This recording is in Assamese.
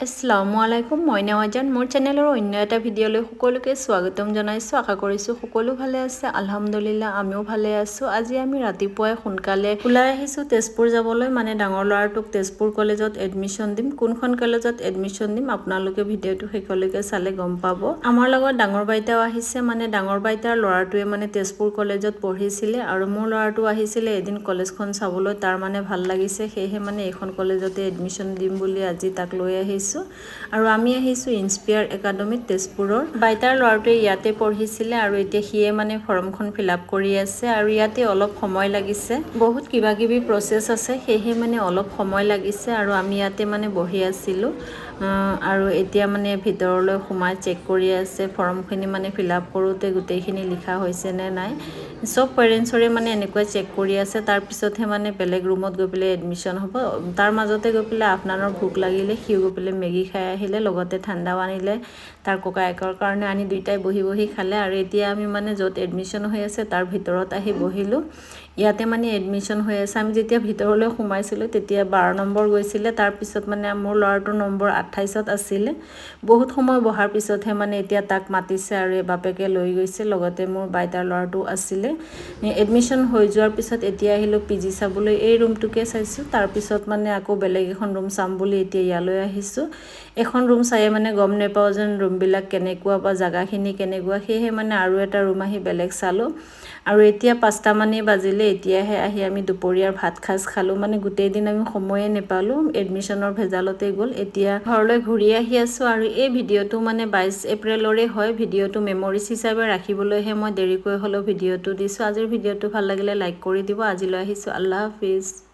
আসসালামু আলাইকুম মই নেৱাজান মোৰ চেনেলৰ অন্য এটা ভিডিঅ'লৈ সকলোকে স্বাগতম জনাইছোঁ আশা কৰিছোঁ সকলো ভালে আছে আলহামদুলিল্লাহ আমিও ভালে আছোঁ আজি আমি ৰাতিপুৱাই সোনকালে ওলাই আহিছোঁ তেজপুৰ যাবলৈ মানে ডাঙৰ ল'ৰাটোক তেজপুৰ কলেজত এডমিশ্যন দিম কোনখন কলেজত এডমিশ্যন দিম আপোনালোকে ভিডিঅ'টো শেষলৈকে চালে গম পাব আমাৰ লগত ডাঙৰ বাইতাও আহিছে মানে ডাঙৰ বাইতাৰ ল'ৰাটোৱে মানে তেজপুৰ কলেজত পঢ়িছিলে আৰু মোৰ ল'ৰাটো আহিছিলে এদিন কলেজখন চাবলৈ তাৰ মানে ভাল লাগিছে সেয়েহে মানে এইখন কলেজতে এডমিশ্যন দিম বুলি আজি তাক লৈ আহিছোঁ আৰু আমি আহিছোঁ ইনস্পায়াৰ একাডেমীত তেজপুৰৰ বাইতাৰ ল'ৰাটোৱে ইয়াতে পঢ়িছিলে আৰু এতিয়া সিয়ে মানে ফৰ্মখন ফিলআপ কৰি আছে আৰু ইয়াতে অলপ সময় লাগিছে বহুত কিবা কিবি প্ৰসেস আছে সেয়েহে মানে অলপ সময় লাগিছে আৰু আমি ইয়াতে মানে বহি আছিলোঁ আৰু এতিয়া মানে ভিতৰলৈ সোমাই চেক কৰি আছে ফৰ্মখিনি মানে ফিলআপ কৰোতে গোটেইখিনি লিখা হৈছে নে নাই সব পেৰেন্টছৰে মানে এনেকৈ চেক কৰি আছে তাৰ পিছতহে মানে বেলেগ ৰুমত গৈ পেলাই এডমিশ্যন হ'ব তাৰ মাজতে গৈ পেলাই আপনাৰৰ ভোক লাগিলে সিও গৈ পেলাই মেগী খাই আহিলে লগতে ঠাণ্ডাও আনিলে তাৰ ককায়েকৰ কাৰণে আনি দুইটাই বহি বহি খালে আৰু এতিয়া আমি মানে য'ত এডমিশ্যন হৈ আছে তাৰ ভিতৰত আহি বহিলোঁ ইয়াতে মানে এডমিশ্যন হৈ আছে আমি যেতিয়া ভিতৰলৈ সোমাইছিলোঁ তেতিয়া 12 নম্বৰ গৈছিলে তাৰ পিছত মানে মোৰ ল'ৰাটোৰ নম্বৰ 28ত আছিলে বহুত সময় বহাৰ পিছতহে মানে এতিয়া তাক মাতিছে আৰু বাপেকে লৈ গৈছে লগতে মোৰ বাইতাৰ ল'ৰাটো আছিলে এডমিশ্যন হৈ যোৱাৰ পিছত এতিয়া আহিলোঁ পিজি চাবলৈ এই ৰুমটোকে চাইছোঁ তাৰ পিছত মানে আকৌ বেলেগ এখন ৰুম চাম বুলি এতিয়া ইয়ালৈ আহিছোঁ এখন ৰুম চাই মানে গম নেপাওঁ যেন ৰুমবিলাক কেনেকুৱা বা জাগাখিনি কেনেকুৱা সেয়েহে মানে আৰু এটা ৰুম আহি বেলেগ চালোঁ আৰু এতিয়া 5টা মানে বাজিলে এতিয়াহে আহি আমি দুপৰীয়াৰ ভাত খাজ খালোঁ মানে গোটেই দিন আমি সময়ে নেপালোঁ এডমিশ্যনৰ ভেজালতে গ'ল এতিয়া ঘৰলৈ ঘূৰি আহি আছোঁ আৰু এই ভিডিঅ'টো মানে 22 এপ্ৰিলৰে হয় ভিডিঅ'টো মেমৰিজ হিচাপে ৰাখিবলৈহে মই দেৰিকৈ হ'লেও ভিডিঅ'টো দিছোঁ আজিৰ ভিডিঅ'টো ভাল লাগিলে লাইক কৰি দিব আজিলৈ আহিছোঁ আল্লাহ হাফিজ